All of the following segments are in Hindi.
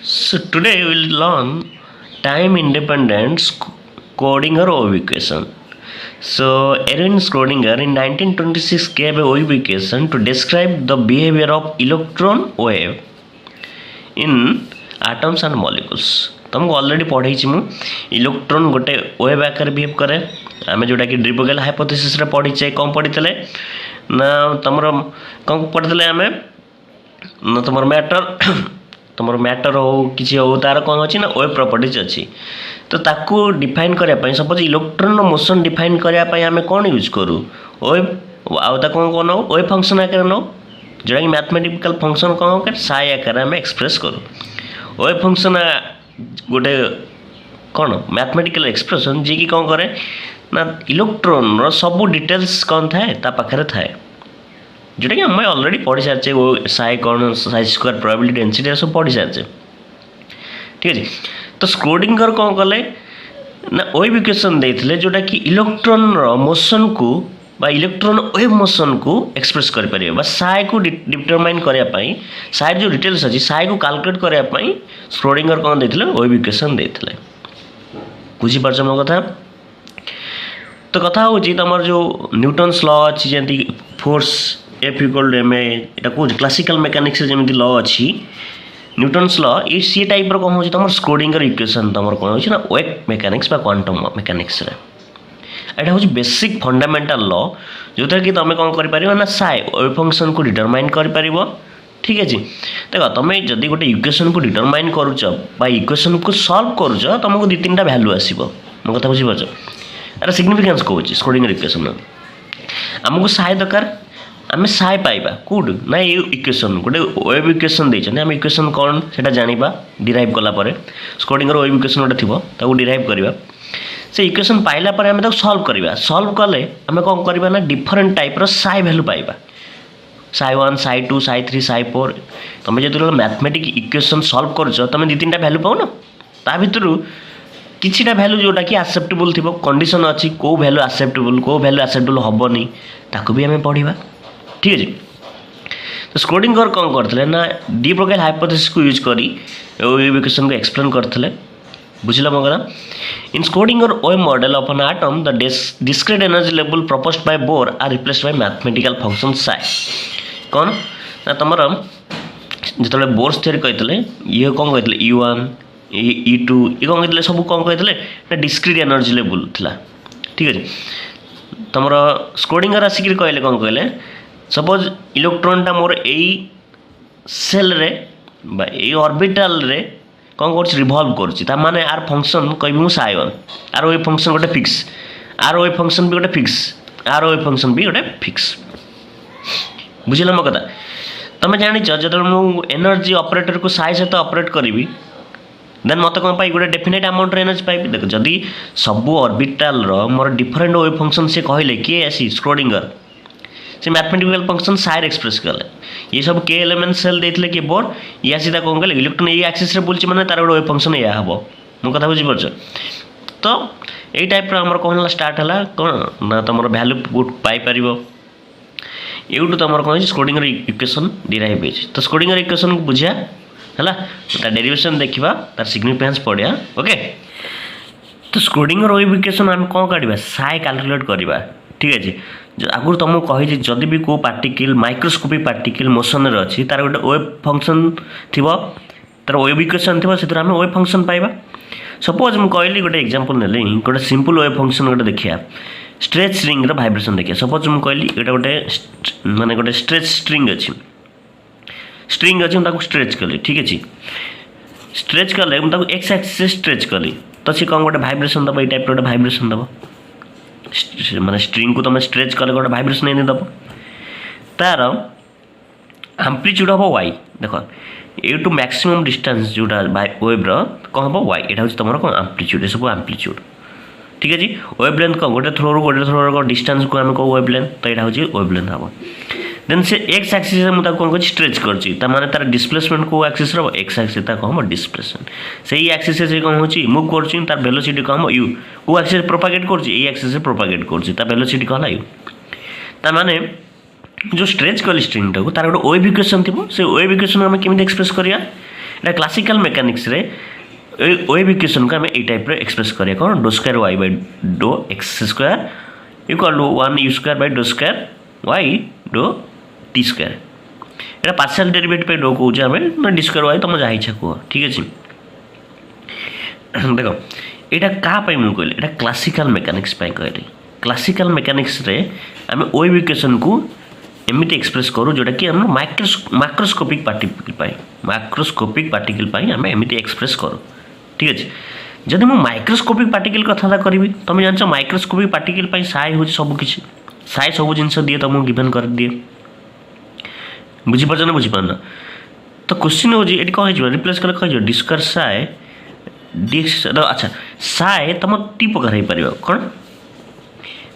So today we'll learn time independent coding or equation. So Erwin Schrödinger in 1926 gave a equation to describe the behavior of electron wave in atoms and molecules. तुमको ऑलरेडी पढ़ाई मु इलेक्ट्रॉन गोटे वेव आकार बिहेव करे आम जोटा कि ड्रिबोगेल हाइपोथेसिस रे पढ़ीचे कौन पढ़ीते ना तुमर कौन पढ़ीते आम ना तुम मैटर तुम मैटर हो किसी हो तार कौन अच्छी ना वेव प्रॉपर्टीज अच्छी तो ताकू डिफाइन करने सपोज इलेक्ट्रॉन मोशन डिफाइन करने आम कौन यूज करूँ वेव आउ कौन कौन नौ वेव फंक्शन आकार नौ जोटा कि मैथमेटिकल फंक्शन कौन कर साई आकार आम एक्सप्रेस करूँ वेव फंक्शन गोटे कौन मैथमेटिकल एक्सप्रेशन जी की कौन करे ना इलेक्ट्रॉन रो सब डिटेल्स कौन थाए ता पाखरे थाए जोटा कि आम ऑलरेडी पढ़ी सारी वो साई कौन साई स्क्वायर प्रोबेबिलिटी डेंसिटी सब पढ़ी सारी ठीक है तो स्क्रोडिंगर कौन कले ना वेव इक्वेशन देते जोटा कि इलेक्ट्रॉन मोशन को बा इलेक्ट्रॉन वेव मोशन को एक्सप्रेस करें बा साई को डिटरमाइन करने साई जो डिटेल्स अच्छी साई को कैलकुलेट करने स्क्रोडिंगर कौन देते वेव इक्वेशन देते बुझीपार मो कथा तो कथा हूँ तुम जो न्यूटन्स लॉ अच्छी जमी force F equal to M एटा कौन क्लासिकल मेकानिक्स जमी लॉ अच्छी न्यूटन्स लॉ ये सी टाइप कौन हो तुम स्क्रोडिंगर इक्वेशन तुम कौन हो वेव मेकानिक्स बा क्वांटम मेकानिक्स एटा हूँ बेसिक फंडामेंटल लॉ जो कि तुम कौन कर ना साई वेव फंक्शन को डिटरमाइन कर ठीक है देख तुम जदि गोटे इक्वेशन को डिटरमाइन करुच इक्वेशन को सॉल्व करुच तुमको दु तीन वैल्यू आसो मो कथा बुझीपार यार सिग्निफिकेंस कौन स्क्रोडिंगर इक्वेशन आमको साई दरकार आम साई पाइबा कौट ना ये इक्वेशन गोटे वेव इक्वेशन देते आम इक्वेशन कौन से जाना डिराइव कलापर स्क्रोडिंगर वेव इक्वेशन गोटे थी डिराइव करवा से इक्वेशन पाइला पर आम सॉल्व करवा सॉल्व कले आम कौन करवा ना डिफरेंट टाइप साई वैल्यू पाइबा साई 1 साई 2 साई 3 साई 4 तुम जो मैथमेटिक इक्वेशन सॉल्व कर तुम दु तीन वैल्यू पाओ ना ता भर किछिटा वैल्यू जोटा कि एक्सेप्टेबल थी कंडीशन अच्छी कौ वैल्यू एक्सेप्टेबल कौ वैल्यू एक्सेप्टेबल हेनी ताकू भी आम पढ़ा ठीक है तो स्क्रोडिंगर कौन करते ना डी-ब्रोगली हाइपोथेसिस को यूज करी वेव इक्वेशन को एक्सप्लेन करते बुझल मो कथा in Schrodinger wave model of an atom the discrete energy level proposed by Bohr are replaced by mathematical function psi कौन ना तुम जो बोर्स थ्योरी कहते ये कौन कहते E1 E2 ये कौन कहते सब कौन कहते ना डिस्क्रीट एनर्जी लेवल थिला ठीक है तुम स्क्रोडिंगर आसिक कहले कौन कहले सपोज इलेक्ट्रॉनटा मोर यही सेल रे बा यही ऑर्बिटल रे कौन कर रिभल्व कर माने आर फंक्शन कह साई वन आर वेव फंक्शन गोटे फिक्स आर वेव फंक्शन भी गोटे फिक्स आर वेव फंक्शन भी गोटे फिक्स बुझल मो कथा तुम जानिच जो मुझे एनर्जी ऑपरेटर को साई सहित ऑपरेट करी देन मत कौन पाई गोटे डेफिनेट अमाउंट एनर्जी पाइबी देख जदि sub orbital more different wave function से कहले किए आसी स्क्रोडिंगर से मैथमेटिकल फंक्शन साइर एक्सप्रेस कले ये सब के एलिमेंट सेल देते कि बोर या सीधा कौन कले इलेक्ट्रॉन ये एक्सिस रे बुलची माने तार गोटे वेव फंक्शन या हम मो कथा बुझीपार तो यही टाइप आम कौन स्टार्ट है कौन ना तुम भैल्यू पाई पार यूटू तुम कौन स्क्रोडिंगर इक्वेशन डिराइव हो तो स्क्रोडिंगर इक्वेशन को बुझा है डेरिवेशन देखा तार सिग्निफिकेंस पढ़िया ओके तो स्क्रोडिंगर वेव इक्वेशन आम कौन काढ़ा साई कैलकुलेट करवा ठीक है आगुरी तुमको कही जदि भी को पार्टिकल माइक्रोस्कोपिक पार्टिकल मोशन रे अच्छी तार गोटे वेव फंक्शन थी तार वेव इक्वेशन थी से आम वेव फंक्शन पाइबा सपोज मुझे कहली गोटे एग्जांपल नेली गोटे सिंपल वेव फंक्शन गोटे देखिया स्ट्रेच स्ट्रिंग रो वाइब्रेशन देखिए सपोज मुझे कहली ये गोटे माने गोटे स्ट्रेच स्ट्रिंग अच्छी स्ट्रेच कली ठीक अच्छे स्ट्रेच कले मुझे एक्स एक्सिस स्ट्रेच कली तो सी कौन गोटे वाइब्रेशन दब ये टाइप गोटे वाइब्रेशन दब माने स्ट्रिंग को तुम स्ट्रेच कले गोटे वाइब्रेशन एने दब तार आम्प्लीट्यूड हम वाई देख ए टू मैक्सिमम डिस्टेंस जोटा वेव कौन हम वाई यहाँ हूँ तुम कौन आम्प्लीट्यूड सब आम्प्लीट्यूड ठीक है वेव लेंथ कौन गोटे थ्रो गोटे थ्रो डिस्टेंस को आम कौ वेव लेंथ तो यहाँ हूँ वेव लेंथ हम देन से एक्स एक्सिस मुझे कौन कर स्ट्रेच कर तार डिस्प्लेसमेंट को एक्सिस रो एक्स एक्सिस कौन हम डिस्प्लेसमेंट से एक्सिस से कौन हो मूव कर तार वेलोसिटी कौन हम यू को एक्सिस प्रोपागेट कर एक्सिस प्रोपागेट कर वेलोसिटी कौन यू तार जो स्ट्रेच कली स्ट्रिंग टाक तार गोटे वेव इक्वेशन थी से वेव इक्वेशन आम केमी एक्सप्रेस करिया এটা क्लासिकल मेकानिक्स रे वेव इक्वेशन को आम ए टाइप एक्सप्रेस करें कौन डो स्क्वायर वाई बाय डो X square equal to 1 U square by डो स्क्वायर वाई डो टी स्क्वायर এটা পার্সিয়াল ডেরিভেটিভ पे डो कौचे आम डी स्क्वायर वाई तुम जहाँ इच्छा कह ठीक अच्छे देख यहाँ क्या मुझे कहली यहाँ क्लासिकल मेकानिक्स कहली क्लासिकल मेकानिक्स रे आम वेव इक्वेशन को एमती एक्सप्रेस करूँ जोटा कि आम माइक्रोस्कोपिक पार्टिकल आम एमती एक्सप्रेस करूँ ठीक अच्छे जदि मुझे माइक्रोस्कोपिक पार्टिकल कथा करी तुम जान माइक्रोस्कोपिक पार्टिकल साइ हूँ सबकि साइ सब जिन दिए तुमको गिवन कर दिए बुझीपार ना बुझीपार तो क्वेश्चन हूँ ये कौन हो रिप्लेस कले कह डी स्क्वायर साइ डीएक्स अच्छा साइ तुम टी प्रकार हो पार कौन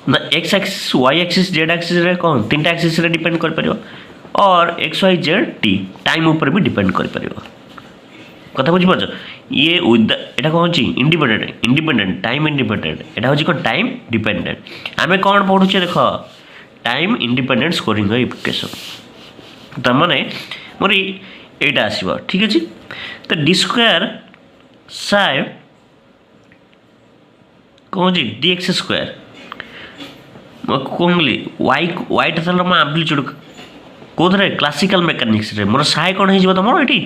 ना X axis Y axis Z axis कौन तीन टा एक्सिस डिपेंड कर पार और X Y Z T time ऊपर भी डिपेंड कर पार कथा बुझीपार ये विद एटा कौन अच्छी इंडिपेंडेंट टाइम इंडिपेंडेंट एटा हूँ कौन टाइम डिपेंडेंट आम कौन पढ़ुचे देख टाइम इंडिपेंडेंट स्कोरिंग इक्वेशन तमाने मोर एटा आसब ठीक अच्छे तो डी स्क्वायर साइ कौन डी एक्स स्क्वायर कौन वाई वाईटा था मोर आम्प्लीट्यूड कौन क्लासिकल मेकानिक्स रे मोर साइ कौन हो तुम ये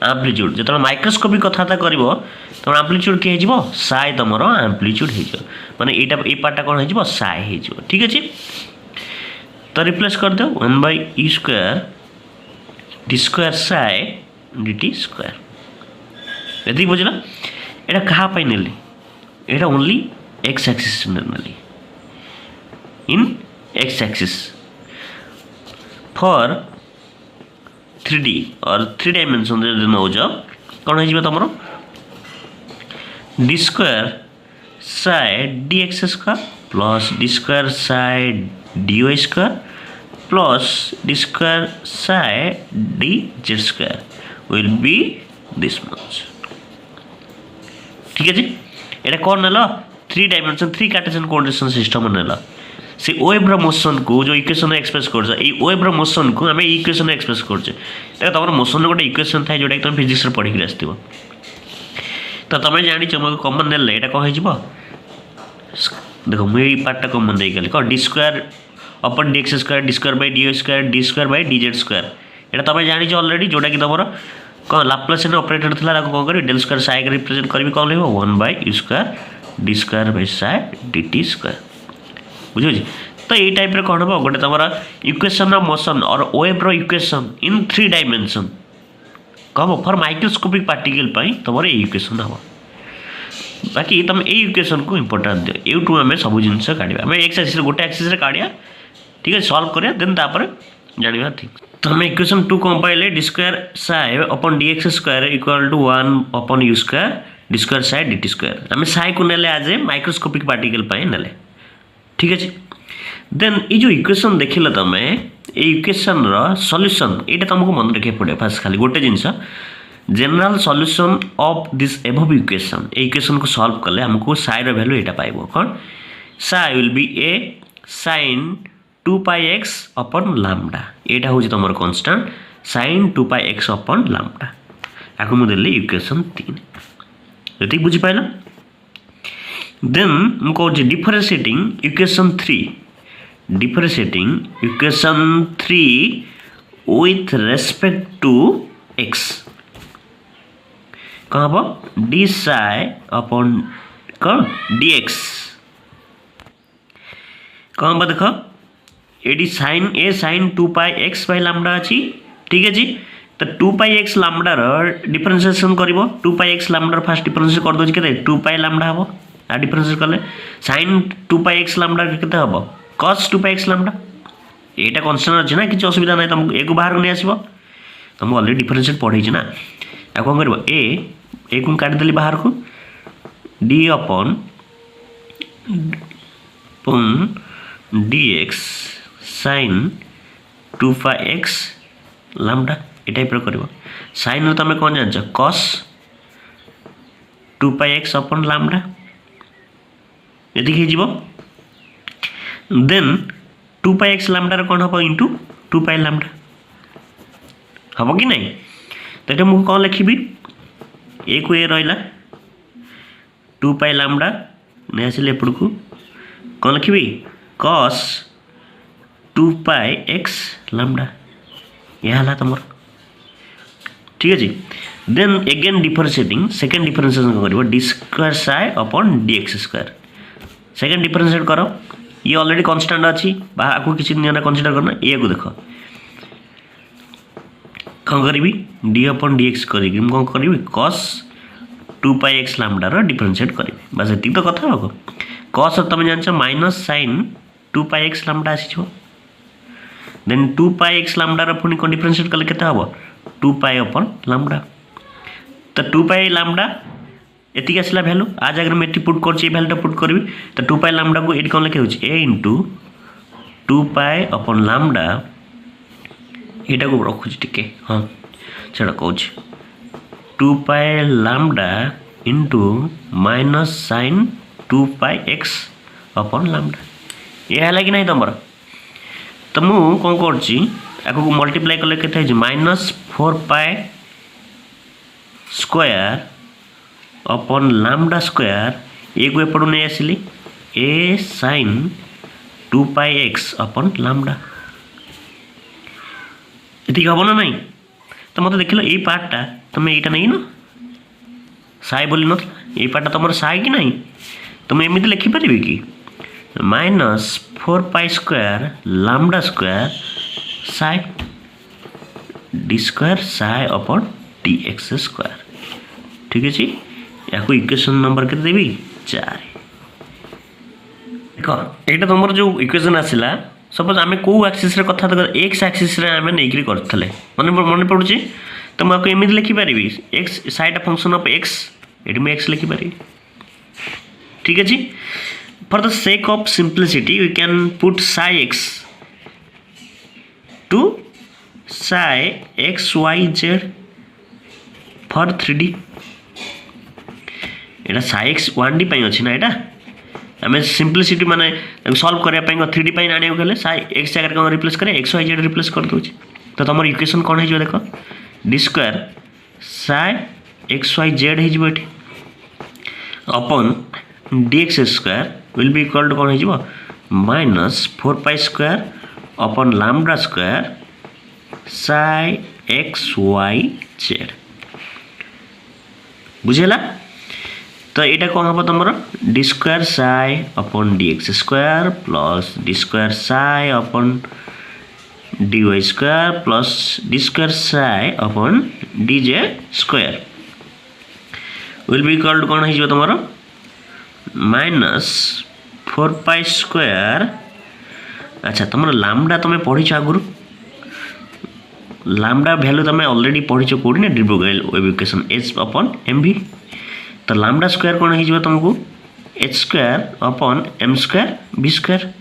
आम्प्लीट्यूड जो माइक्रोस्कोपिक कथा कर तुम आम्प्लीट्यूड किए हो साइ तुम आम्प्लीट्यूड हो माने ये पार्टा कौन हो साइ हो ठीक अच्छे तो रिप्लेस कर दो 1 by U square D square psi D T square ये बुझला यहाँ क्या नेली यहाँ ओनली एक्स एक्सिस नेली in X axis for 3D और 3 डायमेंशन नौज कौन हो तुम D square psi D X square plus D square psi D Y square plus D square psi D Z square will be this much ठीक है ये कौन नेल 3 dimension 3 Cartesian coordination system nail से वेव्र मोशन को जो इक्वेशन एक्सप्रेस कर वेव्र मोशन को आम इक्वेशन एक्सप्रेस करछे तुम मोशन गोटे इक्वेशन थाए जोटा तुम फिजिक्स पढ़ी आसो तो तुम जान कमन नेल यहाँ कौन हो देख मुझे पार्टा कमन देगली कौन d square upon D X square D square bye D square bye D Z square यहाँ तुम जान अलरेडी जोटा कि तुम कौन लाप्लासियन ऑपरेटर था कौन कर डेल स्क्वायर साइ रिप्रेजेंट करी कौन लिखो 1 by U square D square by psi D T square बुझे तो ये टाइप रे कौन हम गोटे तुम इक्वेशन ऑफ मोशन और wave equation in 3 dimension come for microscopic particle तुम ये इक्वेशन हम बाकी तुम ये इक्वेशन को इंपोर्टेंस दियो यूट्यूब आम सब जिन काढ़ा आम एक्स एक्सिस गोटे एक्सिस काढ़ा ठीक है सॉल्व करिया देन तापर जानिबा ठीक तो हम इक्वेशन 2 कौन पाइले D square psi upon D X square equal to 1 upon U square D square psi D T square आम साइ को नेले एज ए माइक्रोस्कोपिक पार्टिकल नेले ठीक है देन ये जो इक्वेशन देखिले तुम ये इक्वेशन सॉल्यूशन ये तुमको मन रखा पड़े फास्ट खाली गोटे जिनस general solution of this above equation equation को सॉल्व कले हमको साइ रो वैल्यू एटा पाइबो कौन psi will be A sine 2 pi X upon lambda यहाँ हूँ तुम constant sine 2 pi X upon lambda आपको मुझे देली इक्वेशन 3 ये बुझीपाल देन मुझे कौन differentiating equation 3 with respect to X कौन हम डी साइ अपन कौन डी एक्स कौन हम देख ये sine A sine 2 pi X by lambda अच्छी ठीक है तो 2 पाई एक्स लैम्डार डिफरेंशिएशन कर 2 पाई एक्स लैम्डार फास्ट डिफरेंशिएट कर दूसरी के 2 पाई लैम्डा हम आ डिफरेंशिएट कले साइन 2 पाई एक्स लैम्डार के हम कस 2 पाई एक्स लैम्डा यहाँ कन्स्टांट अच्छे ना किसी असुविधा ना तुमको ए को बाहर नहीं आसो तुमको अलरेडी डिफरेंशिएट पढ़े ना आ कौन कर ए को काटिदेली बाहर को डी अपन D x sign 2 pi x lambda ये टाइप कर साइन तुम कौन जान कस 2 पाई एक्स अपन लैम्डा ये देन 2 पाई एक्स लैम्डार कौन हम इंटू 2 पाई लैम्डा हम कि नहीं तो ये मुझे कौन लिखी ए को ए रहा 2 पाई लैम्डा नहीं आसिले एपड़ू कौन लिखी cos 2 पाई x लैम्डा यह है तुम ठीक अच्छे then again differentiating second differentiation कर d square psi upon dx square second differentiate कर ये ऑलरेडी कांस्टेंट अच्छी आपको किसी नियना कंसीडर करना ये को देख कौन करी डी अपॉन dx करी कौन करी cos 2 पाई x लैम्डा डिफरेंशिएट करी बस ये तो कथा हो cos तुम जान माइनस साइन 2 पाई x लैम्डा आसी देन 2 पाई x लैम्डा पुणी कौन डिफरेंशिएट कले केते हबो 2 पाई अपॉन लैम्डा तो 2 पाई लैम्डा एतिक आसला वैल्यू आ जगह में पुट कर वैल्यूटा पुट करी तो 2 पाई लैम्डा को ये कौन लिखे ए इंटू 2 पाई अपॉन लैम्डा यहाँ को रखुच टे हाँ चलो कहूँ 2 पाई lambda into minus sign 2 pi x upon lambda यह है कि नहीं तुम तो मुझे कौन कर मल्टीप्लाई कले के minus 4 pi square upon lambda square ये को एपटू नहीं आसिली ए sine 2 pi x upon lambda ये हम ना नहीं तो मत देख लो ये पार्टा तुम यहाँ नहीं न साई बोली ना ये पार्टा तुम साई कि नहीं तुम एमती लिखिपर कि minus 4 pi square lambda square psi D square psi upon d X square ठीक अच्छे या इक्वेशन नंबर के देवी 4 देख यहाँ तुम जो इक्वेशन आसला सपोज आम कौ आक्सीस कथा एक्स आक्सीस आम नहीं करते मन पड़ुचे तो मुझे एमती लिखिपारि एक्स साइड फंक्शन ऑफ एक्स ये मुझे एक्स लिखिपारि ठीक अच्छे for the sake of simplicity we can put psi X to psi X Y Z for 3D यहाँ साई एक्स 1D अच्छी ना यहाँ आम सिंप्लिसिटी माने सॉल्व करने 3D आने साई एक्स जगह कौन रिप्लेस करें एक्स वाई जेड रिप्लेस कर दूँ तो तुम इक्वेशन कौन हो देख d square psi X Y Z हो upon d X square will be equal to कौन हो minus 4 pi square upon lambda square psi X Y Z बुझेला तो यहाँ कौन हम तुम D square psi upon d X square plus D square psi upon D Y square plus D square psi upon D Z square will be equal to कौन हो तुम माइनस 4 पाई स्क्वायर अच्छा तुम लैम्डा तुम पढ़ी आगुरी लैम्डा वैल्यू तुम ऑलरेडी पढ़ी कौटी ना wave equation H upon M V तो लैम्डा स्क्वायर कौन हो तुमको H square upon M square V square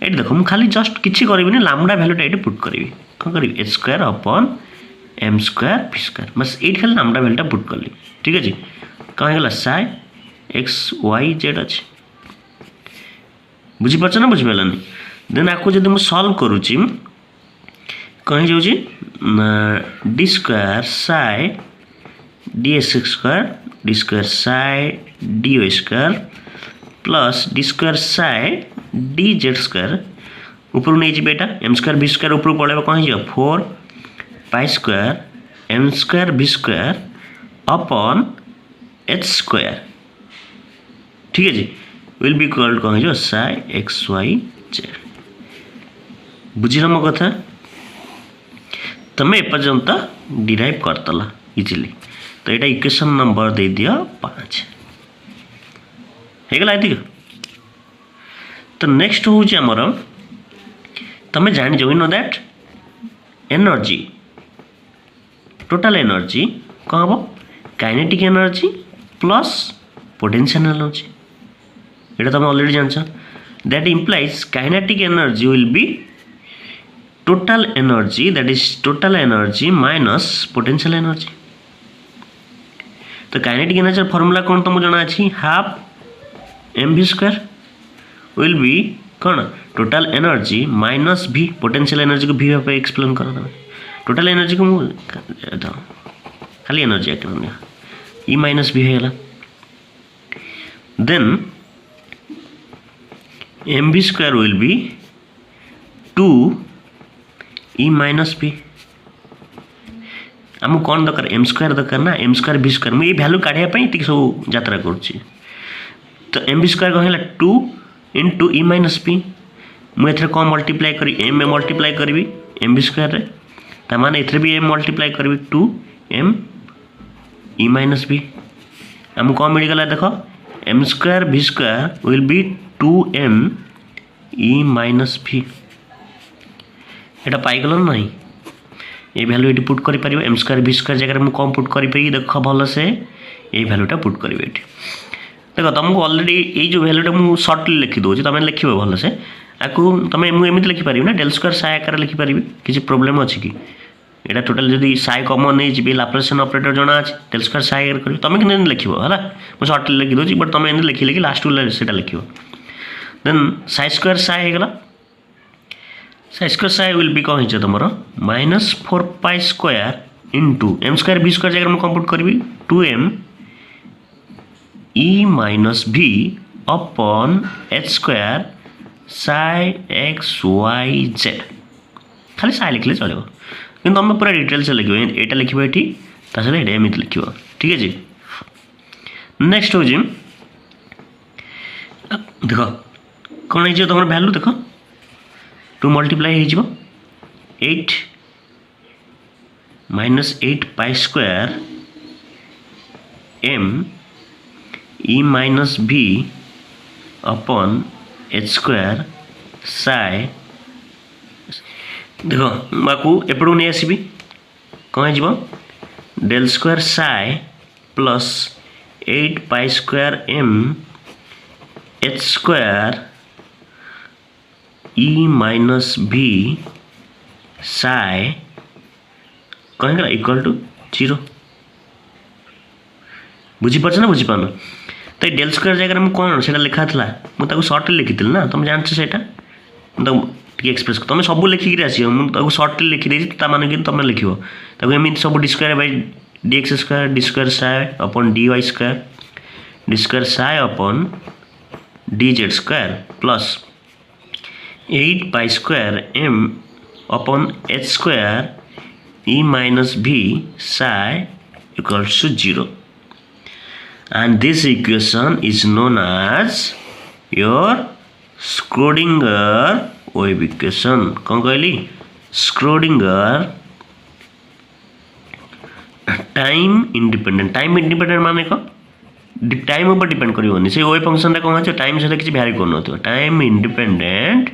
ये देख मुझे खाली जस्ट किसी करी लैम्डा वैल्यूटा ये पुट करी कौन करी H square upon M square V square बस ये खाली लैम्डा वैल्यूटा पुट कली ठीक अच्छे कौन होगा साई एक्स वाई जेड अच्छे बुझीपार ना बुझीपारानी देन आपको जब मुझे सॉल्व करुच्ची कौन हो D square psi D X square D square psi D Y square plus D square psi D Z square ऊपर नहीं बेटा एम स्क्वायर बी स्क्वायर ऊपर पड़े कौन हो 4 pi square M square V square upon H square ठीक है जी विल बी इक्वल कौन हो साई एक्स वाई जेड बुझल मो कथा तुम एपर्यंत डिराइव करतला इजिली तो यहाँ इक्वेशन नंबर दे दियो 5 होगला ये तो नेक्स्ट हूँ आमर तुम जान we know that energy total energy कौन हम kinetic energy plus potential energy ये तुम ऑलरेडी जान that implies kinetic energy will be total energy that is total energy minus potential energy तो काइनेटिक एनर्जी फॉर्मूला कौन तुम जाना अच्छी half M V square will be कौन total energy minus V potential energy को भी भाई एक्सप्लेन कर टोटल एनर्जी को खाली एनर्जी ई माइनस बी होगा then M V square will be 2 E minus V आमको कौन दरकार एम स्क्वायर दरकार ना एम स्क्वायर बी स्क्वायर मुझे भैल्यू काढ़ापी टी सब यात्रा करुच्ची तो एम बी स्क्वायर कौन है 2 इंटू ई माइनस बी मुझे कौन मल्टीप्लाई करी एम में मल्टीप्लाई करी एम बी स्क्वायर ताने ए भी एम मल्टीप्लाई करी 2 एम ई माइनस बी आमको कौन मिलगला देख M square V square will be 2 M E minus V एटा पाइगल ना ये भैल्यू ये पुट कर एम स्क्वायर बी स्क्वायर जगह मुझे कौन पुट करी देख भल से ये भैल्यूटा पुट करी देख तुमको अलरेडी ये जो भैल्यूटा मुझे सर्टली लिखिदे तुम लिख भल से आपको तुम मुझे लिखिपार ना डेल स्क्वायर साइ आकार लिखिपार किसी प्रोब्लेम अच्छी कि यहाँ टोटाल जब साइ कमन नहीं जी लाप्लासियन ऑपरेटर जना अच्छे डेल स्क्वायर साइ आकार कर तुम कि लिख है मुझे सर्टली लिखिदे बट तुम लिखिले कि लास्ट से लिख देन साइ स्क्वायर साइ होगा psi square psi will be कौन है तुम -4 pi square into M square V square जगह मुझे कंप्यूट करी 2 M E minus V upon H square psi X Y Z खाली साइ लिखले चलो कि तुम पूरा डिटेल से लिख यहाँ लिख ये एमती लिख ठीक है जी नेक्स्ट हूँ देख कौन है तुम भैल्यू देख 2 मल्टीप्लाई हो 8 -8 pi square M E minus V upon H square psi देख मुझे एपटू नहीं आसबि कौन हो del square psi plus 8 pi square M H square E minus V psi कौन है इक्वल टू 0 बुझीपार ना बुझीपार तो डेल स्क्वायर जगह में कौन से लिखा था मुझे सर्टली लिखी ना तुम जान से एक्सप्रेस तुम सब लिखिक आसो सर्टली लिखिदे माने कि तुम लिख एम सब D square by D X square D square psi upon D Y square D square psi upon D Z square plus 8 pi square M upon H square E minus V psi equals to 0 and this equation is known as your Schrödinger wave equation कौन कहली Schrödinger टाइम इंडिपेंडेंट माने को टाइम ऊपर डिपेंड कर से वेव फंक्शन कौन है टाइम सहित किसी भैरी कर टाइम इंडिपेंडेंट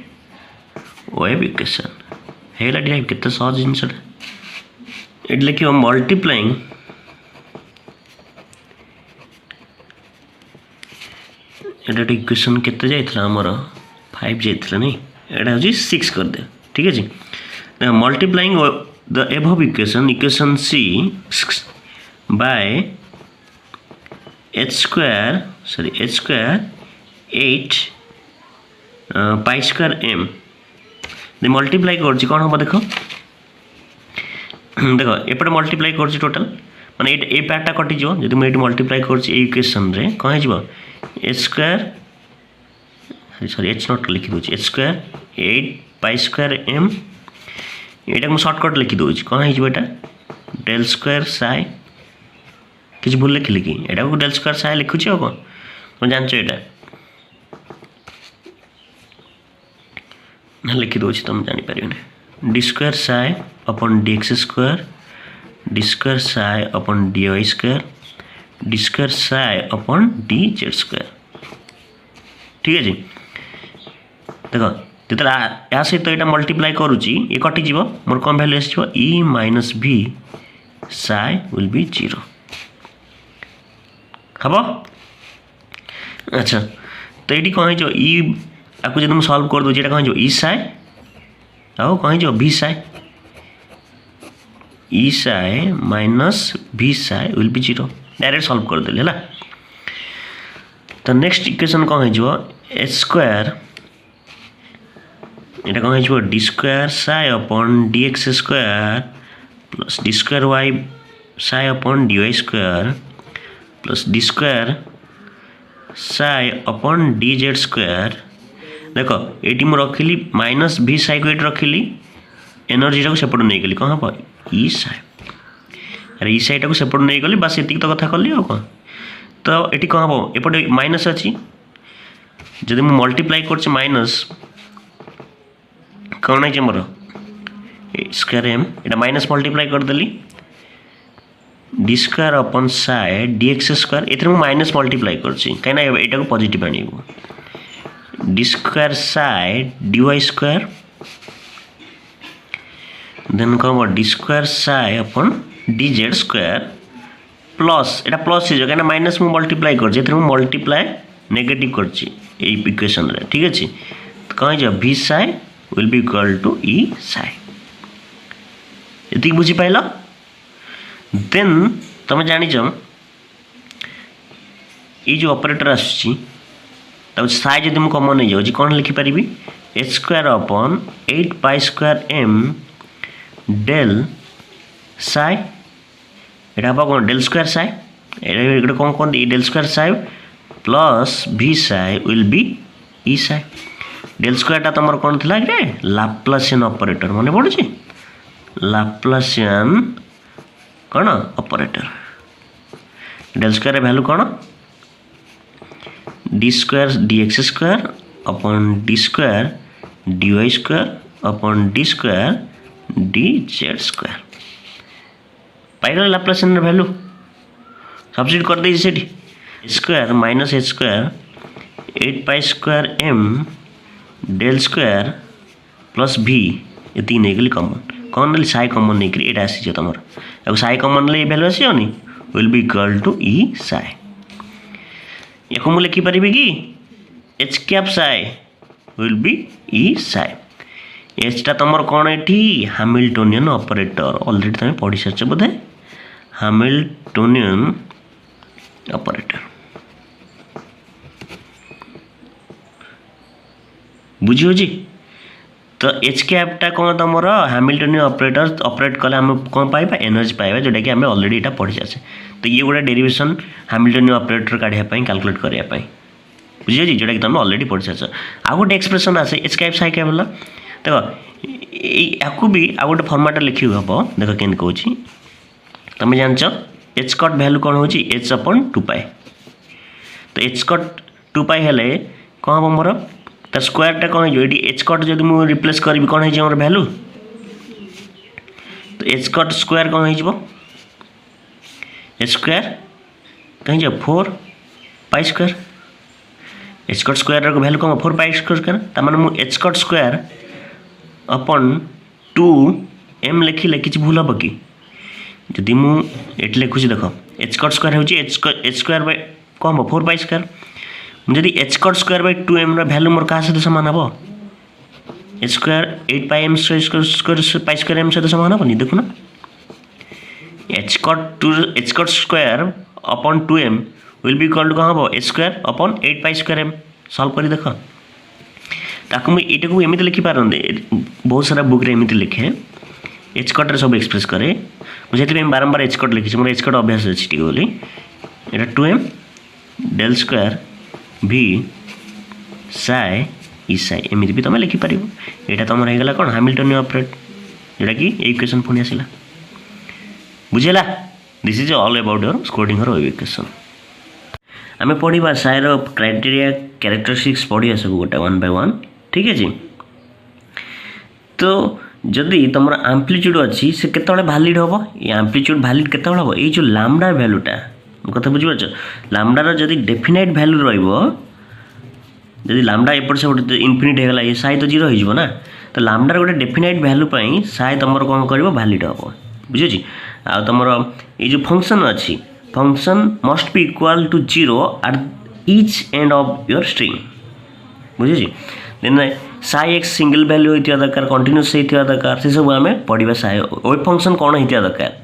वेव इक्वेशन है केते सहज जिनसा ये लिख मल्टीप्लाइंग एटा इक्वेशन केते जाइथिला हमर 5 जाइथिला नहीं एटा हो 6 कर दे ठीक है जी multiplying the above equation C by H square 8 pi square M दे मल्टीप्लाई कर कौन हम देख देख एपटे मल्टीप्लाई कर टोटाल माने ए पार्टा कटिज जब मुझे मल्टीप्लाई कर इक्वेशन रे कौन हो H square sorry H not लिखी दूसरी H square 8 pi square M यहाँ मुझे सर्टकट लिखी दूसरी कौन होटा डेल स्क्वायर साइ किसी भूल लिखिली कि यहाँ को डेल स्क्वायर साइ लिखुची कौन तुम जान यहाँ लिखी दूसरी तुम जापर d square psi upon d X square D square psi upon D Y square D square psi upon D Z square ठीक है जी देख जो या सहित यहाँ मल्टीप्लाई करुच्ची ये कटिज मोर कौन भैल्यू आसो ई minus V Sai will B 0 हम अच्छा तो ये कौन हो ई आपको जब मुझे सल्व कर दूसरी कौन हो ई साइ आउ कौन हो भी साइ ई साइ minus V Sai will B 0 direct solve कर देली है तो नेक्स्ट इक्वेशन कौन हो एच स्क्वायर यहाँ कौन हो D square psi upon d X square plus D square Y psi upon D Y square plus D square psi upon d Z square देख ये मुझे रखिली माइनस भी साई को ये रखिली एनर्जी टाक सेपट नहीं गली कौन हम ई साई अरे ई साई टाक सेपट नहीं गली बस ये तो कथा कली आ कौन तो ये कौन हम एपटे माइनस अच्छी जदि मुझे मल्टीप्लाई कर माइनस कौन है मोर स्क्वायर एम ये माइनस मल्टीप्लाई करदेली d square upon psi D X square ये माइनस मल्टीप्लाई करना यहाँ पॉजिटिव आनबू d square psi D Y square then कौन हम d square psi upon d Z square plus यहाँ प्लस हो कहीं माइनस मुझे मल्टीप्लाई कर मल्टीप्लाई नेगेटिव कर इक्वेशन रे ठीक अच्छे तो कौन हो भी psi will be equal to E psi ये बुझीपाल देन तुम जाच ये जो ऑपरेटर आसुची साई जब मुझे कमन नहीं जाऊँ कौन लिखिपारि H square upon 8 pi square M del psi यहाँ हम कौन डेल स्क्वायर साई ये कौन कहते del square psi plus V psi will be E psi del square तुम कौन थी लाप्लासियन ऑपरेटर मन पड़ुची लाप्लासियन कौन ऑपरेटर डेल स्क्वायर वैल्यू कौन d square d X square upon d square d Y square upon d square d Z square पाइगल लाप्लासियन वैल्यू सब्सिट्यूट कर दे square minus H square 8 pi square M del square plus V ये नहीं गली कमन कौन ना साई कमन नहीं करी ये आसी तुम अब साई कमन ले भैल्यू आसनी will be equal to E psi या मुझे लिखिपारि कि H cap psi will be E psi एचटा तुम कौन ये हैमिल्टोनियन ऑपरेटर ऑलरेडी तुम पढ़ी सार्च बोधे हैमिल्टोनियन ऑपरेटर बुझी तो एच कैपटा कौन तुम हैमिल्टोनियन ऑपरेटर ऑपरेट कले आम कौन पाइबा एनर्जी पाइबा जोटा कि आम ऑलरेडी यहाँ पढ़ी सारे तो ये गोटे डेरिवेशन हैमिल्टोनियन ऑपरेटर काढ़ापी कैलकुलेट करने बुझे जोटा कि तुम ऑलरेडी पढ़ी सारे आउ गोटे एक्सप्रेशन आसे एच कैप साई कैप है देख या भी आउ गोटे फर्माट लिखी हम देख के कौन तुम जान एच कट भैल्यू कौन हो एच अपन 2 पाई तो एच कट 2 पाई हेले कौन हम मोर तर स्क्वायरटा कौन हो एच कट जब मुझे रिप्लेस करी कौन हो भैल्यू तो एच कट स्क्वायर कौन हो एच स्क्वायर कहीं 4 pi square H cut square value कौन 4 पाई स्क्वायर तमाने मुझे H cut square upon 2 M लिखिले कि भूल हम कि जदि मुझे लिखुची देख एच कट स्क्वायर हो एच स्क्वायर बै कौन हम 4 पाई स्क्वायर मुझे एच कट स्क्वायर बै 2 एम भैल्यू मोर क्या सहित सामान हम H square 8 pi M square pi square M सहित सामान हेनी देखुना H cut square upon 2 M will be equal to कौन हम H square upon 8 pi square M solve कर देख ताकू मुझे यहाँ को एमती लिखिपारते बहुत सारा बुक रे एमती लिखे एच कट्रे सब एक्सप्रेस करे मुझे बारंबार एच कट लिखी मोर एच कट अभ्यास अच्छी बोली यहाँ 2 एम डेल स्क्वायर भी साई ई साई एमती भी तुम लिखिपार यहाँ तुम होगा कौन हैमिल्टोनियन ऑपरेट जोटा कि इक्वेशन पुणी आसला बुझेगा this is all about your scoring और इक्वेशन आम पढ़ा साइर क्राइटेरिया कैरेक्टरिस्टिक्स पढ़िया सब गोटे 1 बाय 1 ठीक है तो जदि तुम आम्प्लीट्यूड अच्छी से केतबेले वैलिड हम ये आम्प्लीट्यूड वैलिड केतबेले हम ये जो लैम्डा वैल्यूटा कथा बुझीपार लैम्डार जदि डेफिनाइट वैल्यू रही लैम्डा एपट से इनफिनिट होगा ये साई तो 0 हो ना तो लैम्डार गोटे डेफिनाइट वैल्यू साई तुम कौन कर वैलिड हम बुझे आ तुम ये जो फंक्शन अच्छी function must be equal to 0 at each end of your string बुझे then psi X single value होता दरकार कंटिन्यूस होता दरकार से सब आम पढ़ा साई वेव फंक्शन कौन होता दरकार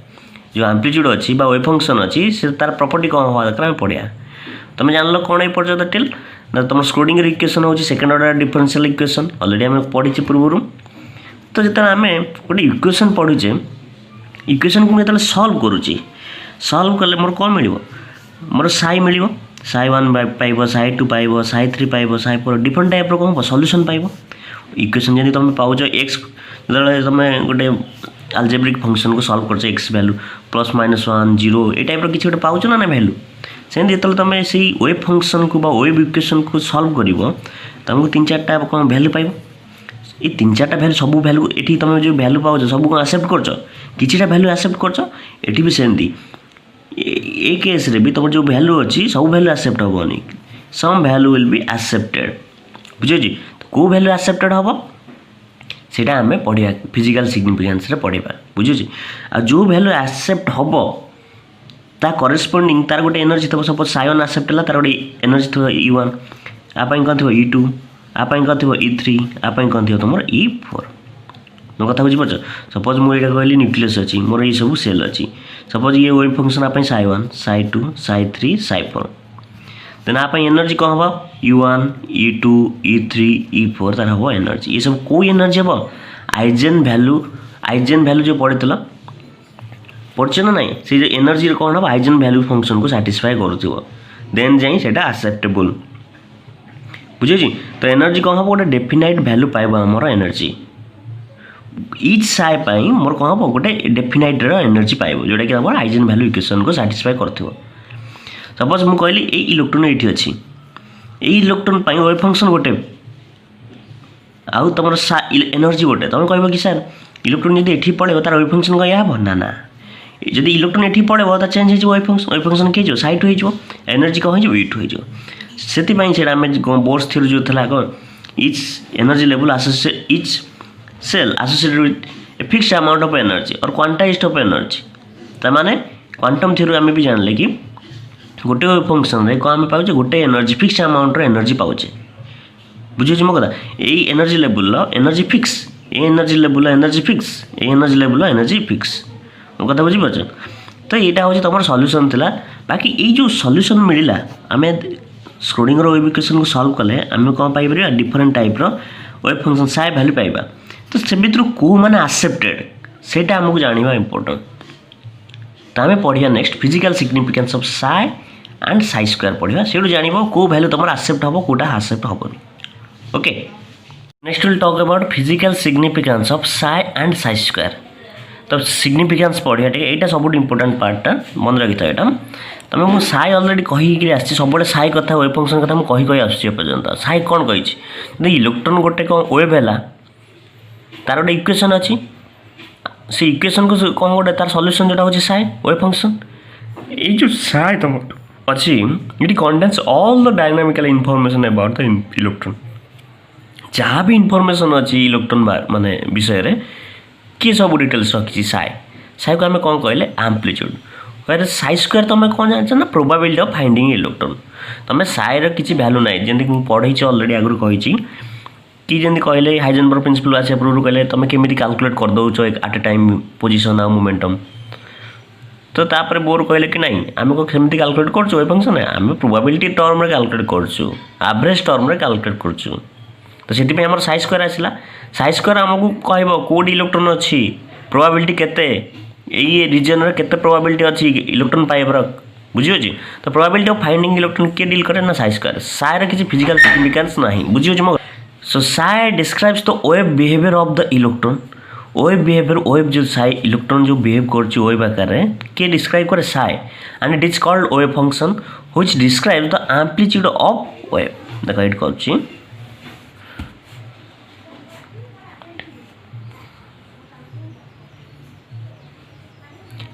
जो आम्प्लीट्यूड अच्छी वेव फंक्शन अच्छी से तार प्रॉपर्टी कौन हवा दरकार आम पढ़ा तुम जान लो कौन पर्यटन टिल ना तुम स्क्रोडिंगर इक्वेशन हो second order differential equation already आम पढ़ी पूर्व तो जो आम गोटे इक्वेशन पढ़ुचे इक्वेशन को मुझे सल्व करुच्ची सल्व कले मोर कौन मिल मोर साई मिल साई 1 पाइब साई 2 पाइब साई 3 पाइब साई 4 डिफरेंट टाइप कौन हम सल्यूशन पाइब इक्वेशन जमी तुम पाच एक्स जो तुम गोटे आलजेब्रिक फंक्शन को सॉल्व कर एक्स वैल्यू +-1 0 ये टाइप किसी गोटे पाच ना वैल्यू सेमती जो तुम से वेव फंक्शन को वेव इक्वेशन को सॉल्व कर तुमको 3-4टा कौन वैल्यू पाइब ये 3-4टा वैल्यू सब वैल्यू ये तुम जो वैल्यू पाच सब कौन एक्सेप्ट कर किसी वैल्यू एक्सेप्ट कर भी सेमती ए केस रे भी तुम जो वैल्यू अच्छी सब वैल्यू एक्सेप्ट हेनी some value will be accepted बुझे कौ वैल्यू एक्सेप्टेड हम सेटा आम पढ़ा फिजिकल सिग्निफिकेंस रे पढ़ा बुझे आ जो वैल्यू एक्सेप्ट हम ता करेस्पोंडिंग तार गोटे एनर्जी थो सपोज साइन एक्सेप्ट है तार गोटे एनर्जी थो E1 आपाई कौन थो E2 आपाई कौन थो E3 आपाई कौन थो तुम E4 मो कथा बुझीपार सपोज मुझे कहली न्यूक्लियस अच्छी मोर ये सब सेल अच्छी सपोज ये वेव फंक्शन आप साई 1 साई 2 साई 3 साई 4 देन आप एनर्जी कौन हम E1 E2 E3 E4 तार हम एनर्जी ये सब कौ एनर्जी हम आइजेन वैल्यू जो पढ़ी पढ़े ना ना से एनर्जी कौन हम आइजेन वैल्यू फंक्शन को साटिस्फाई कर देन जाई सेटा एक्सेप्टेबल बुझे तो एनर्जी कौन हम गोटे डेफिनाइट वैल्यू पाइब आमर एनर्जी इच साइ पाई मोर कौन हम गोटे डेफिनाइट एनर्जी पाइब जोटा कि हम आइजेन वैल्यू इक्वेशन को साटिस्फाई कर सपोज मुझे कहली ये इलेक्ट्रॉन ये अच्छी ये इलेक्ट्रॉन वेव फंक्शन गोटे आउ तुम एनर्जी गोटे तुम कह कि सर इलेक्ट्रॉन जब ये पड़े तार वेव फंक्शन क्या हम ना ना जब इलेक्ट्रॉन ये पड़े तो चेंज हो वेव फंक्शन किए साइट हो एनर्जी कौन हो E2 हो से आम बोर्स थ्योरी जो था कौन each energy level associate each cell associated with a fixed amount of energy और क्वांटाइज्ड ऑफ एनर्जी ताने क्वांटम थ्योरी आम भी जानले कि गोटे वेव फंक्शन रे कौन आम पाचे गोटे एनर्जी फिक्स्ड अमाउंट एनर्जी पाचे बुझे मो कथा यही energy level energy fix a energy level energy fix a energy level energy fix मो कथा बुझीपार तो यहाँ हूँ तुम सल्यूशन थिला बाकी ये जो सल्यूशन मिलला आम स्क्रोडिंगर वेव इक्वेशन को सॉल्व कले आम कौन पाइपर different type wave function psi value पाइबा तो से भर कौ मैंने एक्सेप्टेड सेटा आमको जाना इंपोर्टेंट तो आम पढ़िया next physical significance of psi and psi square पढ़िया से जान कौ वैल्यू तुम एक्सेप्ट हम कौटा एक्सेप्ट हेनी okay next will talk about physical significance of psi and psi square तो सिग्निफिकेंस पढ़िया यहाँ सब इंपोर्टेंट पार्टा मन रखी था यहाँ तुम मुझे साइ अलरेडी कहीकि आसी सब साइ कथा वेव फंक्शन कथा मुझे कही आपर्यंत साइ कौन कही इलेक्ट्रॉन गोटे कौन वेव है तार गोटे इक्वेशन अच्छी से इक्वेशन को कौन गोटे तार सल्यूशन जोटा हूँ साइ वेव फंक्शन ये जो साइ तुम अच्छी it contains all the dynamical information about the electron जहाँ भी इनफॉरमेशन अच्छी इलेक्ट्रॉन माने विषय रे किए सब डिटेल्स रखी साइ को आम कौन कहले एम्प्लीट्यूड कहते साइ स्क्वायर तुम कौन जान ना प्रोबाबिलिटी ऑफ फाइंडिंग इलेक्ट्रॉन तुम साइर किसी वैल्यू ना जमी पढ़े आलरेडी आगुरी कही कि जमी कहले हाइजेनबर्ग प्रिंसिपल आसा पूर्व कहले तुम केमी कैलकुलेट कर दौच एट ए टाइम पोजिशन आ मोमेंटम तो तापर बोर कहले कि नहीं आम को केमी कैलकुलेट कर फंक्शन आम प्रोबाबिलिटी टर्म रे कैलकुलेट करूँ एवरेज टर्म रे कैलकुलेट करूँ तो से आम साइ स्क्वायर आसला साइ स्क्वायर आमको कह कौट इलेक्ट्रॉन अच्छी प्रोबाबिलिटी केते ये रिजन रे केते प्रोबाबिलिटी अच्छी इलेक्ट्रॉन पाइबार बुझे तो प्रोबाबिलिटी ऑफ फाइंडिंग इलेक्ट्रॉन किए डील करे ना साइ स्क्वायर साइ किसी फिजिकल सिग्निफिकेंस ना बुझे मो so psi describes the wave behaviour of the electron wave behaviour wave जो साइ इलेक्ट्रॉन जो बिहेव कर वेव आकार किए डिस्क्राइब करे psi and it is called wave function which describes the amplitude of wave देखो इट कहूँ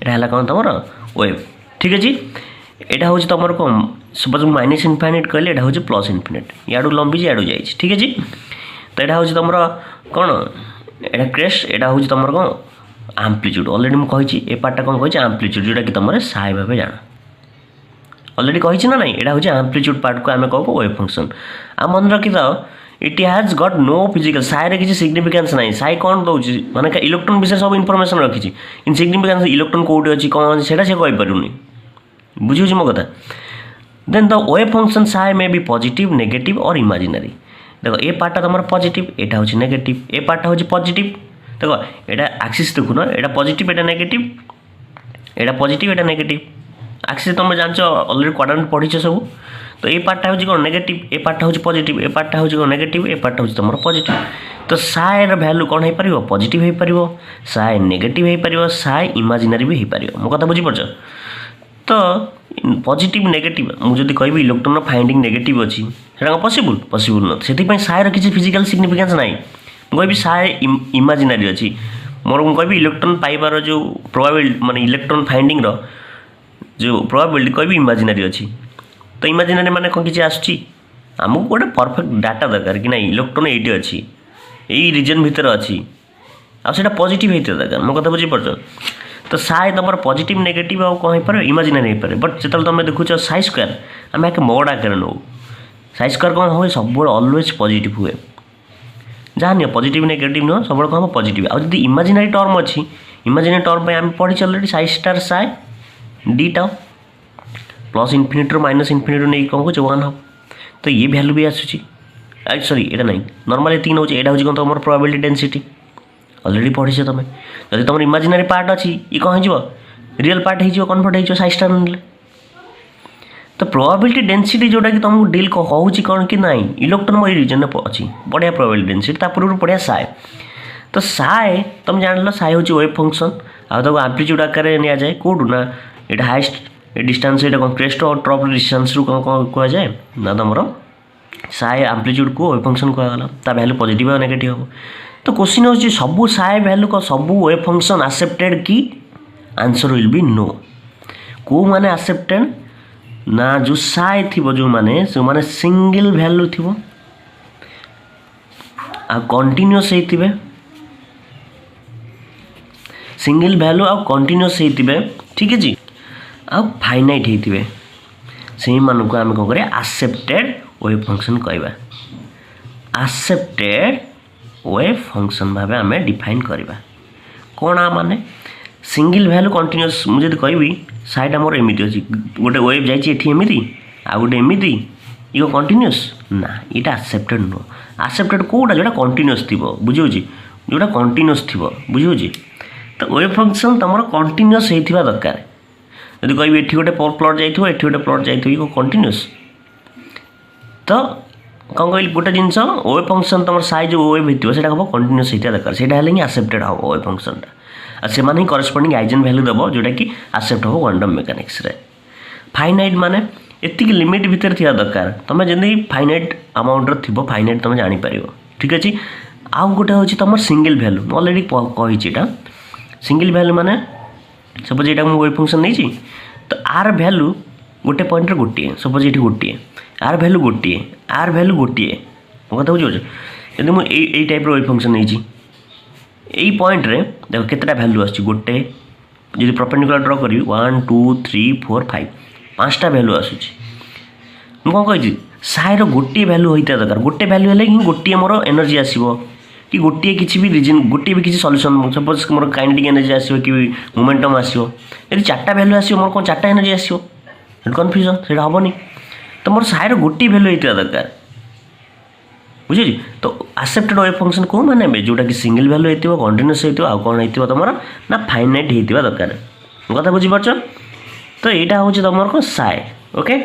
यहाँ कौन तुम वेव ठीक अच्छे यहाँ हूँ तुम कौन सपोज माइनस इनफाइनाइट कहले यहाँ हूँ प्लस इनफिनिट याडू लंबी याडू जाए ठीक अच्छे तो यहाँ हूँ तुम कौन यहाँ क्रेस्ट यहाँ हूँ तुम कौन एम्प्लीट्यूड अलरेडी मुझे ए पार्टा कौन कही एम्प्लीट्यूड जोटा कि तुम साइ भाव जान अलरेडी कही ना ना यहाँ हूँ एम्प्लीट्यूड पार्ट को आम कहू वेव फंक्शन आ मन रखी था it has got no physical psi किसी सिग्निफिकेंस ना साइ कौन दौर माने इलेक्ट्रॉन विषय सब इनफॉरमेशन रखी इन सिग्निफिकेंस इलेक्ट्रॉन कौटी अच्छी कौन अच्छी से कहीपरूनी बुझे मो कथा then the wave function psi may be positive negative और इमेजिनरी देखो ए पार्टा तुम पॉजिटिव एटा हूँ नेगेटिव ए पार्टा हूँ पॉजिटिव देखो यहाँ एक्सिस देखुन यहाँ पॉजिटिव एटा नेगेटिव एटा पॉजिटिव एटा नेगेटिव एक्सिस तुम जान अलरेडी क्वाड्रेंट पढ़ी सब तो ये पार्टा हूँ कौन नेगेटिव ए पार्टा हूँ पॉजिटिव ए पार्टा हूँ कौन नेगेटिव ए पार्टा हूँ तुम पॉजिटिव तो साएर भैल्यू कौन हो पार पॉजिटिव हो पार साए नेगेटिव हो पार साए इमेजिनरी भी हो पार मो कथा बुझीपार तो पॉजिटिव नेगेटिव मुझे कह इलेक्ट्रॉन फाइंडिंग नेगेटिव अच्छी से पॉसिबल पॉसिबल न से साएर किसी फिजिकल सिग्निफिकेंस ना कह साए इमेजिनरी अच्छी मोर कह इलेक्ट्रॉन पाइबार जो प्रोबेबिलिटी माने इलेक्ट्रॉन फाइंडिंग जो प्रोबेबिलिटी कह इमेजिनरी अच्छी तो इमेजिनरी माने कौन किसी आसुची आमको गोटे परफेक्ट डाटा दरकार कि ना इलेक्ट्रॉन ये अच्छी यही रिजन भितर अच्छी आटा पॉजिटिव होता दरकार मो कथा बुझीपार तो साए तुम पॉजिटिव नेगेटिव आउ कौन हो पारे इमेजिनरी हो पारे बट जो तुम देखुच साई स्क्वायर आम एक मड आकार नौ साई स्क्वायर कौन हुए सब अलवेज पॉजिटिव हुए जहाँ नहीं पॉजिटिव नेगेटिव नुह सब कौन हम पॉजिटिव आदि इमेजिनरी टर्म अच्छी इमेजिनरी टर्म आम पढ़ी अलरेडी साई स्टार साए D tau plus infinity minus infinity नहीं कौन कहे वन हम तो ये भैल्यू भी आसूँ सॉरी यहाँ नहीं नॉर्मल ये नौ यहाँ हूँ कौन तुम प्रोबेबिलिटी डेंसिटी अलरेडी पढ़ी तुम जब तुम इमेजिनरी पार्ट अच्छी ये कौन हो रियल पार्ट हो कन्वर्ट हो साई स्टार ने तो प्रोबेबिलिटी डेंसिटी जोटा कि तुमको डील कहूँ कौन कि ना इलेक्ट्रॉन मो रिजन अच्छी बढ़िया प्रोबेबिलिटी डेंसिटी पूर्व बढ़िया साए तो साए तुम जान साए हूँ वेव फंक्शन आउ आम्प्लीट्यूड आकार नि जाए कौटू ना ये हाइस्ट डिस्टेंस ये कौन क्रेस्ट और ट्रप डिस्टेंस रू कौन कह जाए ना तुम साए आम्प्लीट्यूड को वेव फंक्शन कहगला ता वैल्यू पॉजिटिव और नेगेटिव हम तो क्वेश्चन हो सबू साए वैल्यू को सबू वेव फंक्शन एक्सेप्टेड कि आंसर विल बी नो को माने एक्सेप्टेड ना जो साए थी जो माने सिंगल वैल्यू थी आ कंटिन्यूअस होइतिबे सिंगल वैल्यू आ कंटिन्यूअस होइतिबे ठीक है जी आ फाइनाइट होइतिबे से मान को आम कौन करें एक्सेप्टेड वेव फंक्शन कहवा एक्सेप्टेड वेव फंक्शन भाव आम डिफाइन करवा कौन आ माने सिंगल वैल्यू कंटिन्यूअस मुझे कहबी साइड आमर एमती अच्छी गोटे वेव जाइए आ गोटे एमती ये कंटिन्यूअस ना यहाँ एक्सेप्टेड नुह एक्सेप्टेड कौटा जोटा कंटिन्यूअस थी बुझे जोटा कंटिन्यूअस थी बुझे तो वेव फंक्शन तुम कंटिन्यूअस होता दरकार जब कह ये गोटे प्लट जाइए ये गोटे प्लट जाइए कंटिन्यूअस तो कौन कह गोटे जिन वेव फंक्शन तुम साइज वेव होता है हम कंटिन्यूअस होता दरकार से एक्सेप्टेड हम वेव फंक्शनटा से माने करस्पॉन्डिंग आइजेन वैल्यू दब जोटा कि एक्सेप्ट हो क्वांटम मेकानिक्स रे फाइनाइट माने एतिक लिमिट भितर थिया दरकार तुम जल्दी फाइनाइट अमाउंट थी फाइनाइट तुम जापर ठीक अच्छे आउ गोटे हूँ तुम सिंगल वैल्यू अलरेडी कही सिंगल वैल्यू माने सपोज यहाँ मुझे वेव फंक्शन नहीं तो आर वैल्यू गोटे पॉइंट गोटे सपोज ये गोटे आर वैल्यू गोटे आर वैल्यू गोटे कथा बुझे जब मुझे टाइप वेव फंक्शन नहीं यही पॉइंट रे देख केतटा वैल्यू आसछि गोटे जब परपेंडिकुलर ड्र करी 1 2 3 4 5 5टा वैल्यू आसुछि मुझे कौन कही साएर गोटे वैल्यू होता दरकार गोटे वैल्यू हेल्ले कि गोटे मोर एनर्जी आसो कि गोटे किसी भी रिजन गोटे भी किसी सॉल्यूशन सपोज मोर काइनेटिक एनर्जी आसो कि मोमेंटम आसो यदि 4टा वैल्यू आसो मोर कौन 4टा एनर्जी आसो कन्फ्यूजन से हेनी तो मोर साएर गोटे वैल्यू होता दरकार बुझे तो एक्सेप्टेड वेव फंक्शन को माने जोटा कि सिंगल वैल्यू होती कंटिन्यूअस होती आउ कौन होती तुम ना फाइनाइट होता दरकार कथा बुझीपार तो यहाँ हूँ तुम कौन साए okay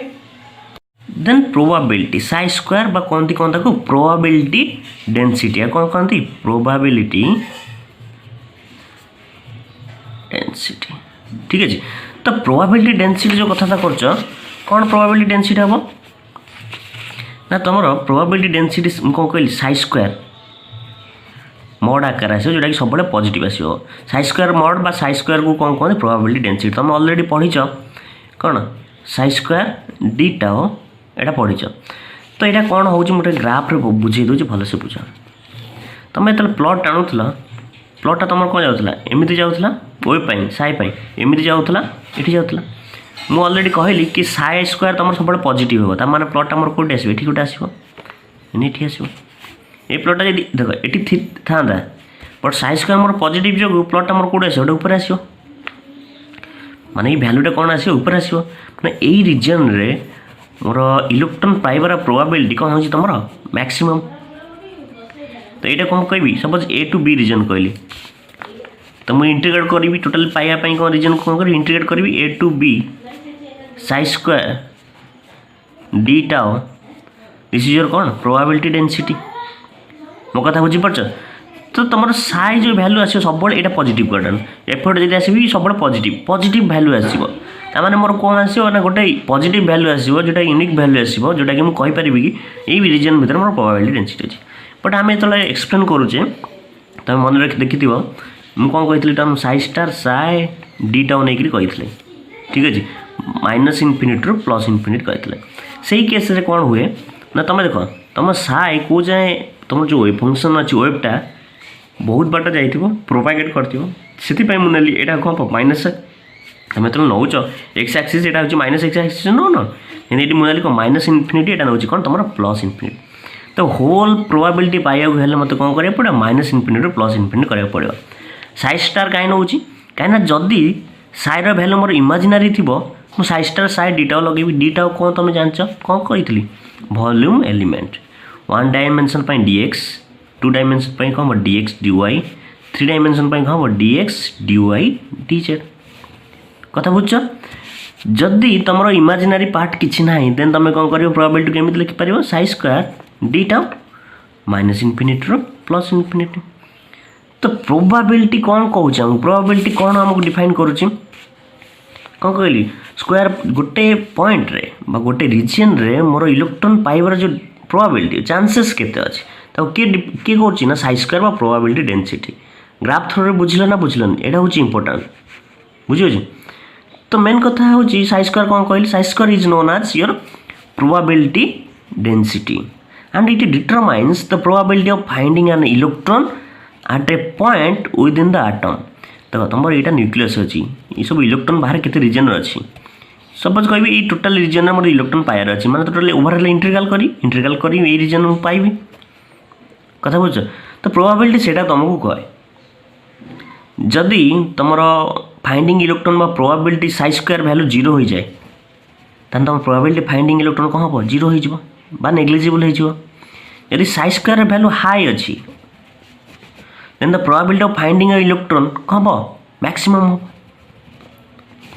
then probability psi square बा कहती कौन ताको प्रोबेबिलिटी डेंसिटी या कौन कहती प्रोबेबिलिटी डेंसिटी ठीक है तो प्रोबेबिलिटी डेंसिटी जो कथा कर कौन प्रोबेबिलिटी डेंसिटी हम ना तुम प्रोबेबिलिटी डेंसिटी कौन कहली साई स्क्वायर मड आकार आस जोटा कि सब पॉजिटिव आसो साई स्क्वायर मड बा साई स्क्वायर को कौन कहते प्रोबेबिलिटी डेंसिटी तुम अलरेडी पढ़ीच कौन साई स्क्वायर डी टाउ यहाँ पढ़ीच तो यहाँ कौन हो गोटे ग्राफ रे बुझे दूसरी भलसे बुझ तुम जो प्लट टाणुला प्लटा तुम कौन जाऊला एमती जाऊला वेव साई एमती जाऊला ये जाऊला मुझे अलरेडी कहली कि साई स्क्वायर तुम सब पॉजिटिव होगा तार प्लट आम कौटे आसो ये गोटे आसो ये आसो ये प्लटा जी देख ये था but Sai square more positive जो प्लट आम कौटे आसो ऊपर आसो माने ये भैल्यूटा कौन आसो ऊपर आसो मैंने यही रिजन रे मोर इलेक्ट्रॉन पाइबार प्रोबेबिलिटी कौन हो तुम मैक्सिमम तो यहाँ कौन कह suppose A to B region कहली तो मुझे इंटीग्रेट करी टोटाल पाइबापी कौन रिजन कौन करी इंटीग्रेट करी A to B psi square d tau this is your कौन प्रोबेबिलिटी डेंसिटी मो कथा बुझीपार तो तुम साई जो भैल्यू आस सब यहाँ पॉजिटिव क्वाड्रेंट एफर्ट जब आसबि सब पॉजिटिव भैल्यू आसो तार मोर कौन आसो ना गोटे पॉजिटिव भैल्यू आसो जोटा यूनिक भैल्यू आसो जोटा कि मुझे कहीपर कि यही रिजन भितर मोर प्रोबेबिलिटी डेंसिटी अच्छी बट आम जो एक्सप्लेन करुचे तुम मन रखी देखी मुझे कौन कही तुम साई स्टार साए डी टाउ नहीं कही ठीक अच्छे माइनस इनफिनिटी रू प्लस इनफिनिटी कही से केस कौन हुए ना तुम देख तुम साए कौ जाए तुम जो वेव फंक्शन अच्छी वेवटा बहुत बाट जा प्रोपागेट कर मुझे यहाँ कौन माइनस तुम जो नौच एक्स एक्सीस यहाँ हूँ माइनस एक्स एक्सीस नौ ना ये मुझे कौन माइनस इनफिनिटी यहाँ नौ कौन तुम प्लस इनफिनिटी तो होल प्रोबेबिलिटी पाइबा मत कौन करा पड़े माइनस इनफिनिटी प्लस इनफिनिटी करा पड़ो साई स्टार कहीं नौ कहीं जदि साइर भैल्यू मोर इमाजिनारी थी मु साई स्टार साई डीटा लगे डीटा कौन तुम जान कौन कही volume element one dimension dx two dimension कौन dx dy थ्री डायमेंशन कौन dx dy dz कथा बुझ जदि तुम इमाजिनारी पार्ट किसी ना देन तुम कौन कर प्रोबेबिलिटी केमी लिखिपर psi square d tau minus infinity रू प्लस इनफिनिटी तो प्रोबेबिलिटी कौन कहूँ प्रोबेबिलिटी कौन आमको डिफाइन करुच्ची कौन कहली स्क्वायर गोटे पॉइंट रे बा गोटे रिजन रे मोर इलेक्ट्रॉन पाइबार जो प्रोबेबिलिटी चांसेस केते अछि तो किए कौन ना साई स्क्वायर बा प्रोबेबिलिटी डेंसिटी ग्राफ थ्रो बुझल ना बुझलन यहाँ हूँ इंपोर्टाट बुझे तो मेन कथा हूँ साई स्क्वायर कौन कहली psi square is known as your probability density and it determines the probability of finding an electron at a point within the atom देखो तुम यहाँ न्यूक्लियस अच्छी ये सब इलेक्ट्रॉन बाहर केते रिजन अच्छी सपोज कह ये टोटाल रिजन में मोर इलेक्ट्रॉन पाइबार अच्छी माने टोटाल ओवरऑल इंटीग्रल करी ये रिजन में पाइबी कथा बुझ तो प्रोबेबिलिटी सेटा तुमको कहे जदि तुम finding electron probability psi square value zero हो जाए तुम प्रोबेबिलिटी फाइंडिंग इलेक्ट्रॉन कौन हम जीरो हो नेग्लिजिबल हो साई स्क्वायर वैल्यू हाई अच्छी then the probability of finding a electron कौन हम मैक्सिमम हम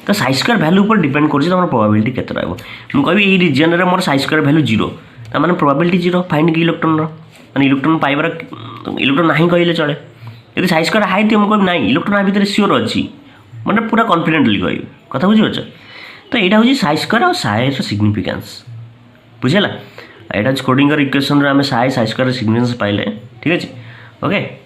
तो साई स्क्वायर वैल्यू पर डिपेंड कर प्रोबेबिलिटी केते रहबो मु कहबी ई रीजन रे मोर साई स्क्वायर वैल्यू जीरो ता माने प्रोबेबिलिटी जीरो फाइंडिंग इलेक्ट्रॉन रो माने इलेक्ट्रॉन पाइबार इलेक्ट्रॉन नहीं कहले चले यदि साई स्क्वायर हाई थी मुझे ना इलेक्ट्रॉन आ भितर सियोर अच्छी मैंने पूरा कॉन्फिडेंटली कह कथा बुझीपार तो यहाँ हूँ साई स्क्वायर और साई सिग्निफिकेंस बुझेगा यहाँ कोडिंग इक्वेशन आम साई स्क्वायर सिग्निफिकेंस पाइले ठीक अच्छे ओके।